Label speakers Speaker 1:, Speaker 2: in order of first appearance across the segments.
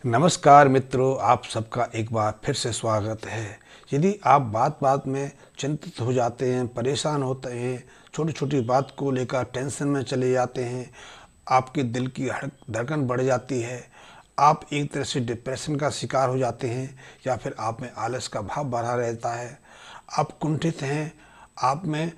Speaker 1: नमस्कार मित्रों, आप सबका एक बार फिर से स्वागत है। यदि आप बात बात में चिंतित हो जाते हैं, परेशान होते हैं, छोटी छोटी बात को लेकर टेंशन में चले जाते हैं, आपके दिल की धड़कन बढ़ जाती है, आप एक तरह से डिप्रेशन का शिकार हो जाते हैं या फिर आप में आलस का भाव बढ़ा रहता है, आप कुंठित हैं, आप में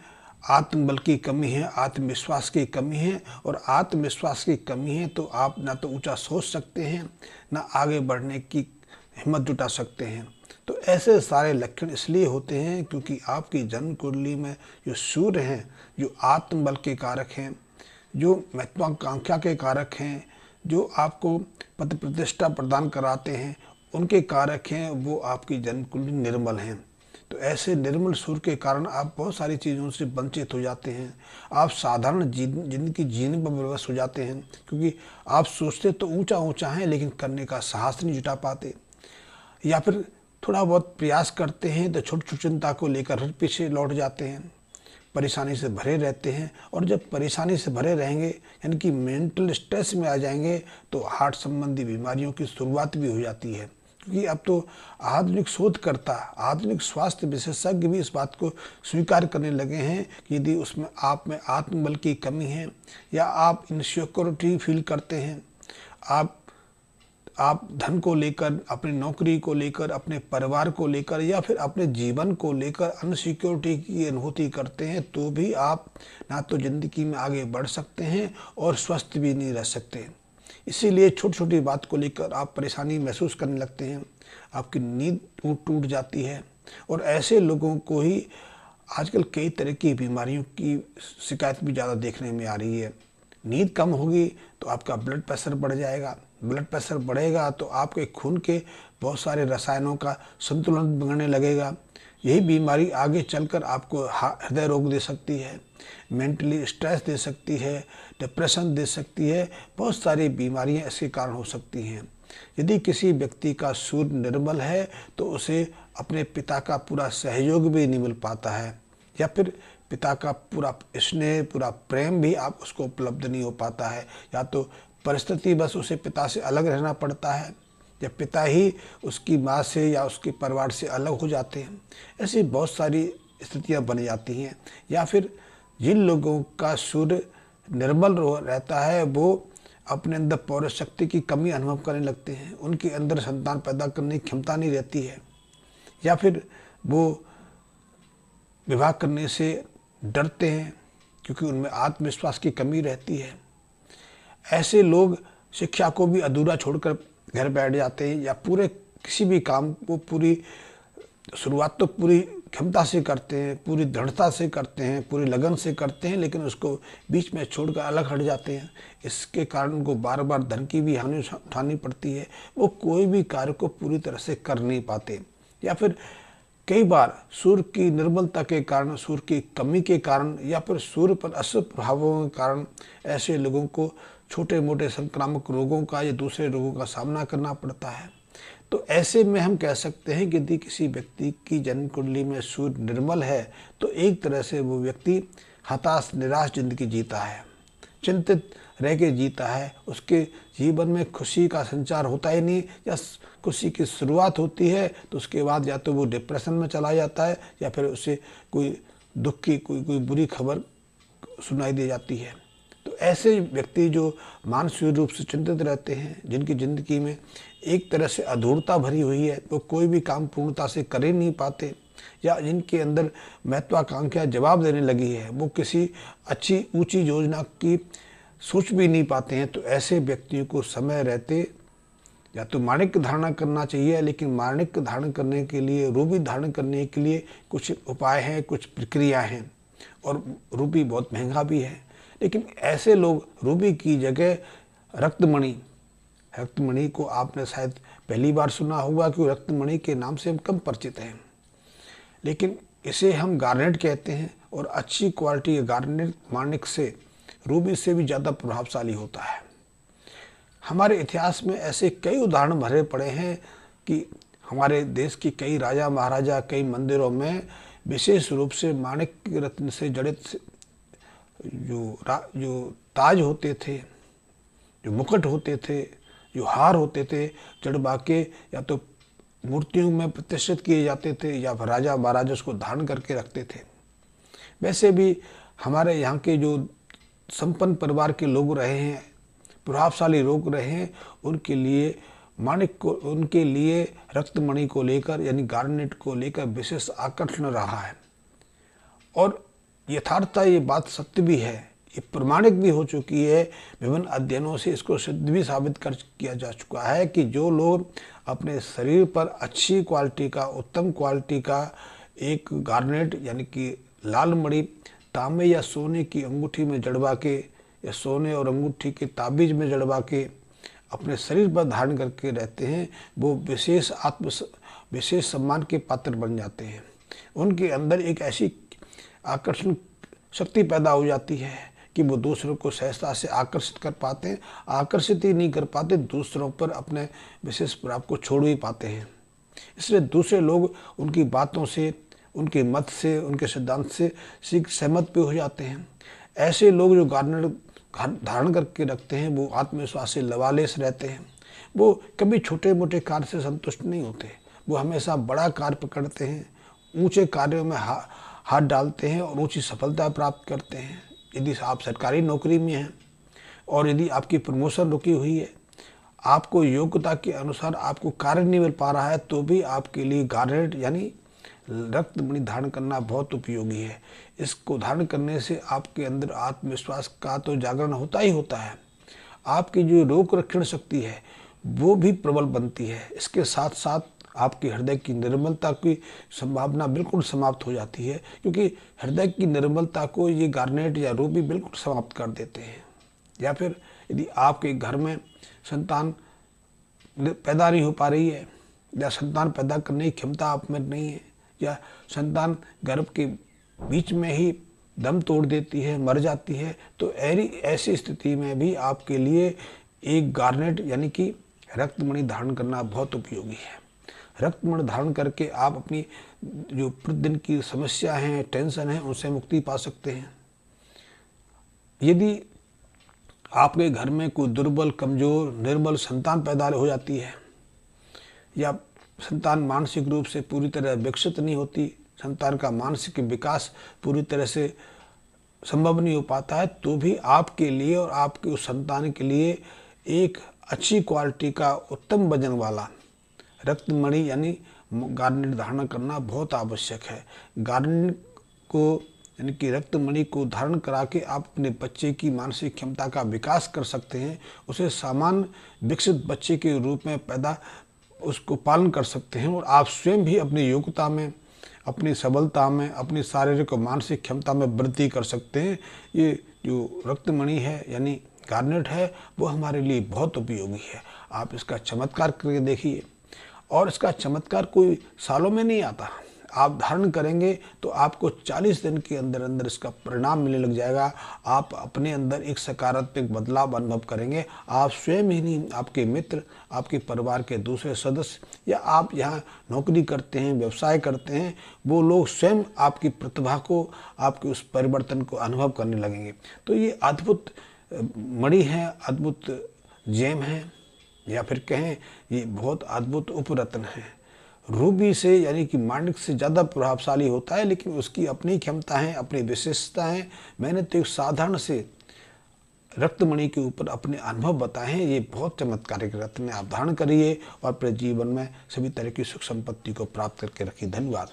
Speaker 1: आत्मबल की कमी है, आत्मविश्वास की कमी है। और आत्मविश्वास की कमी है तो आप ना तो ऊंचा सोच सकते हैं, ना आगे बढ़ने की हिम्मत जुटा सकते हैं। तो ऐसे सारे लक्षण इसलिए होते हैं क्योंकि आपकी जन्म कुंडली में जो सूर्य हैं, जो आत्मबल के कारक हैं, जो महत्वाकांक्षा के कारक हैं, जो आपको पद प्रतिष्ठा प्रदान कराते हैं, उनके कारक हैं, वो आपकी जन्म कुंडली निर्मल हैं। तो ऐसे निर्मल सूर्य के कारण आप बहुत सारी चीज़ों से वंचित हो जाते हैं। आप साधारण जिंदगी जीने पर विवश हो जाते हैं क्योंकि आप सोचते तो ऊंचा ऊंचा हैं लेकिन करने का साहस नहीं जुटा पाते, या फिर थोड़ा बहुत प्रयास करते हैं तो छोटी छोटी चिंता को लेकर पीछे लौट जाते हैं, परेशानी से भरे रहते हैं। और जब परेशानी से भरे रहेंगे यानी कि मेंटल स्ट्रेस में आ जाएंगे तो हार्ट संबंधी बीमारियों की शुरुआत भी हो जाती है। क्योंकि अब तो आधुनिक शोधकर्ता, आधुनिक स्वास्थ्य विशेषज्ञ भी इस बात को स्वीकार करने लगे हैं कि यदि उसमें आप में आत्मबल की कमी है या आप इनसिक्योरिटी फील करते हैं, आप धन को लेकर, अपनी नौकरी को लेकर, अपने परिवार को लेकर या फिर अपने जीवन को लेकर अनसिक्योरिटी की अनुभूति करते हैं, तो भी आप ना तो ज़िंदगी में आगे बढ़ सकते हैं और स्वस्थ भी नहीं रह सकते। इसीलिए छोटी छोटी बात को लेकर आप परेशानी महसूस करने लगते हैं, आपकी नींद टूट जाती है। और ऐसे लोगों को ही आजकल कई तरह की बीमारियों की शिकायत भी ज़्यादा देखने में आ रही है। नींद कम होगी तो आपका ब्लड प्रेशर बढ़ जाएगा, ब्लड प्रेशर बढ़ेगा तो आपके खून के बहुत सारे रसायनों का संतुलन बिगड़ने लगेगा। यही बीमारी आगे चलकर आपको हृदय रोग दे सकती है, मेंटली स्ट्रेस दे सकती है, डिप्रेशन दे सकती है, बहुत सारी बीमारियां इसके कारण हो सकती हैं। यदि किसी व्यक्ति का सूर्य निर्मल है तो उसे अपने पिता का पूरा सहयोग भी नहीं मिल पाता है, या फिर पिता का पूरा स्नेह, पूरा प्रेम भी आप उसको उपलब्ध नहीं हो पाता है, या तो परिस्थिति बस उसे पिता से अलग रहना पड़ता है, या पिता ही उसकी माँ से या उसके परिवार से अलग हो जाते हैं। ऐसी बहुत सारी स्थितियाँ बन जाती हैं। या फिर जिन लोगों का सूर्य निर्मल रहता है वो अपने अंदर पौरुष शक्ति की कमी अनुभव करने लगते हैं, उनके अंदर संतान पैदा करने की क्षमता नहीं रहती है, या फिर वो विवाह करने से डरते हैं क्योंकि उनमें आत्मविश्वास की कमी रहती है। ऐसे लोग शिक्षा को भी अधूरा छोड़कर घर बैठ जाते हैं, या पूरे किसी भी काम को पूरी शुरुआत तो पूरी क्षमता से करते हैं, पूरी दृढ़ता से करते हैं, पूरी लगन से करते हैं, लेकिन उसको बीच में छोड़कर अलग हट जाते हैं। इसके कारण उनको बार बार धन की भी हानि उठानी पड़ती है, वो कोई भी कार्य को पूरी तरह से कर नहीं पाते। या फिर कई बार सूर्य की निर्मलता के कारण, सूर्य की कमी के कारण, या फिर सूर्य पर अशुभ प्रभावों के कारण ऐसे लोगों को छोटे मोटे संक्रामक रोगों का या दूसरे रोगों का सामना करना पड़ता है। तो ऐसे में हम कह सकते हैं कि यदि किसी व्यक्ति की जन्म कुंडली में सूर्य निर्मल है तो एक तरह से वो व्यक्ति हताश निराश जिंदगी जीता है, चिंतित रह के जीता है। उसके जीवन में खुशी का संचार होता ही नहीं, या खुशी की शुरुआत होती है तो उसके बाद या तो वो डिप्रेशन में चला जाता है, या फिर उसे कोई दुख की कोई बुरी खबर सुनाई दे जाती है। तो ऐसे व्यक्ति जो मानसिक रूप से चिंतित रहते हैं, जिनकी ज़िंदगी में एक तरह से अधूरता भरी हुई है, वो कोई भी काम पूर्णता से कर ही नहीं पाते, या जिनके अंदर महत्वाकांक्षा जवाब देने लगी है, वो किसी अच्छी ऊंची योजना की सोच भी नहीं पाते हैं, तो ऐसे व्यक्तियों को समय रहते या तो माणिक्य धारणा करना चाहिए। लेकिन माणिक्य धारण करने के लिए, रूबी धारण करने के लिए कुछ उपाय हैं, कुछ प्रक्रिया हैं, और रूबी बहुत महंगा भी है। लेकिन ऐसे लोग रूबी की जगह रक्तमणि को आपने शायद पहली बार सुना होगा कि रक्तमणि के नाम से हम कम परिचित हैं, लेकिन इसे हम गार्नेट कहते हैं, और अच्छी क्वालिटी के गार्नेट माणिक से, रूबी से भी ज़्यादा प्रभावशाली होता है। हमारे इतिहास में ऐसे कई उदाहरण भरे पड़े हैं कि हमारे देश की कई राजा महाराजा कई मंदिरों में विशेष रूप से माणिक रत्न से जड़ित जो ताज होते थे, जो मुकुट होते थे, जो हार होते थे चढ़वा के या तो मूर्तियों में प्रतिष्ठित किए जाते थे या फिर राजा महाराजा उसको धारण करके रखते थे। वैसे भी हमारे यहाँ के जो संपन्न परिवार के लोग रहे हैं, प्रभावशाली लोग रहे हैं, उनके लिए माणिक को, उनके लिए रक्तमणि को लेकर यानी गार्नेट को लेकर विशेष आकर्षण रहा है। और यथार्थता ये बात सत्य भी है, ये प्रमाणिक भी हो चुकी है। विभिन्न अध्ययनों से इसको सिद्ध भी साबित कर किया जा चुका है कि जो लोग अपने शरीर पर अच्छी क्वालिटी का, उत्तम क्वालिटी का एक गार्नेट यानी कि लाल मणि तांबे या सोने की अंगूठी में जड़वा के या सोने और अंगूठी के ताबीज में जड़वा के अपने शरीर पर धारण करके रहते हैं, वो विशेष सम्मान के पात्र बन जाते हैं। उनके अंदर एक ऐसी आकर्षण शक्ति पैदा हो जाती है कि वो दूसरों को सहजता से आकर्षित कर पाते हैं। आकर्षित ही नहीं कर पाते, दूसरों पर अपने विशेष प्रभाव को छोड़ भी पाते हैं। इसलिए दूसरे लोग उनकी बातों से, उनके मत से, उनके सिद्धांत से सहमत भी हो जाते हैं। ऐसे लोग जो गार्नेट धारण करके रखते हैं वो आत्मविश्वास से लबालेस रहते हैं। वो कभी छोटे मोटे कार्य से संतुष्ट नहीं होते, वो हमेशा बड़ा कार्य पकड़ते हैं, ऊंचे कार्यों में हाथ डालते हैं और ऊंची सफलता प्राप्त करते हैं। यदि आप सरकारी नौकरी में हैं और यदि आपकी प्रमोशन रुकी हुई है, आपको योग्यता के अनुसार आपको कार्य नहीं मिल पा रहा है, तो भी आपके लिए गार्नेट यानी रक्तमणि धारण करना बहुत उपयोगी है। इसको धारण करने से आपके अंदर आत्मविश्वास का तो जागरण होता ही होता है। आपकी जो रोग रक्षण शक्ति है वो भी प्रबल बनती है। इसके साथ साथ आपके हृदय की निर्मलता की संभावना बिल्कुल समाप्त हो जाती है, क्योंकि हृदय की निर्मलता को ये गार्नेट या रूबी बिल्कुल समाप्त कर देते हैं। या फिर यदि आपके घर में संतान पैदा नहीं हो पा रही है या संतान पैदा करने की क्षमता आप में नहीं है या संतान गर्भ के बीच में ही दम तोड़ देती है, मर जाती है, तो ऐसी स्थिति में भी आपके लिए एक गार्नेट यानी कि रक्तमणि धारण करना बहुत उपयोगी है। रक्तमणि धारण करके आप अपनी जो प्रतिदिन की समस्या हैं, टेंशन है, उनसे मुक्ति पा सकते हैं। यदि आपके घर में कोई दुर्बल, कमजोर, निर्बल संतान पैदा हो जाती है या संतान मानसिक रूप से पूरी तरह विकसित नहीं होती, संतान का मानसिक विकास पूरी तरह से संभव नहीं हो पाता है, तो भी आपके लिए और आपके उस संतान के लिए एक अच्छी क्वालिटी का उत्तम वजन वाला रक्तमणि यानी गार्नेट धारण करना बहुत आवश्यक है। गार्नेट को यानी कि रक्तमणि को धारण करा के आप अपने बच्चे की मानसिक क्षमता का विकास कर सकते हैं, उसे सामान्य विकसित बच्चे के रूप में उसको पालन कर सकते हैं और आप स्वयं भी अपनी योग्यता में, अपनी सबलता में, अपनी शारीरिक और मानसिक क्षमता में वृद्धि कर सकते हैं। ये जो रक्तमणि है यानी गार्नेट है वो हमारे लिए बहुत उपयोगी है। आप इसका चमत्कार करके देखिए, और इसका चमत्कार कोई सालों में नहीं आता। आप धारण करेंगे तो आपको 40 दिन के अंदर अंदर इसका परिणाम मिलने लग जाएगा। आप अपने अंदर एक सकारात्मक बदलाव अनुभव करेंगे। आप स्वयं ही नहीं, आपके मित्र, आपके परिवार के दूसरे सदस्य या आप यहाँ नौकरी करते हैं, व्यवसाय करते हैं, वो लोग स्वयं आपकी प्रतिभा को, आपके उस परिवर्तन को अनुभव करने लगेंगे। तो ये अद्भुत मणि है, अद्भुत जेम है, या फिर कहें ये बहुत अद्भुत उपरत्न है। रूबी से यानी कि माणिक से ज़्यादा प्रभावशाली होता है, लेकिन उसकी अपनी क्षमता है, अपनी विशेषता है। मैंने तो एक साधारण से रक्तमणि के ऊपर अपने अनुभव बताए हैं। ये बहुत चमत्कारिक रत्न आप धारण करिए और अपने जीवन में सभी तरह की सुख संपत्ति को प्राप्त करके रखिए। धन्यवाद।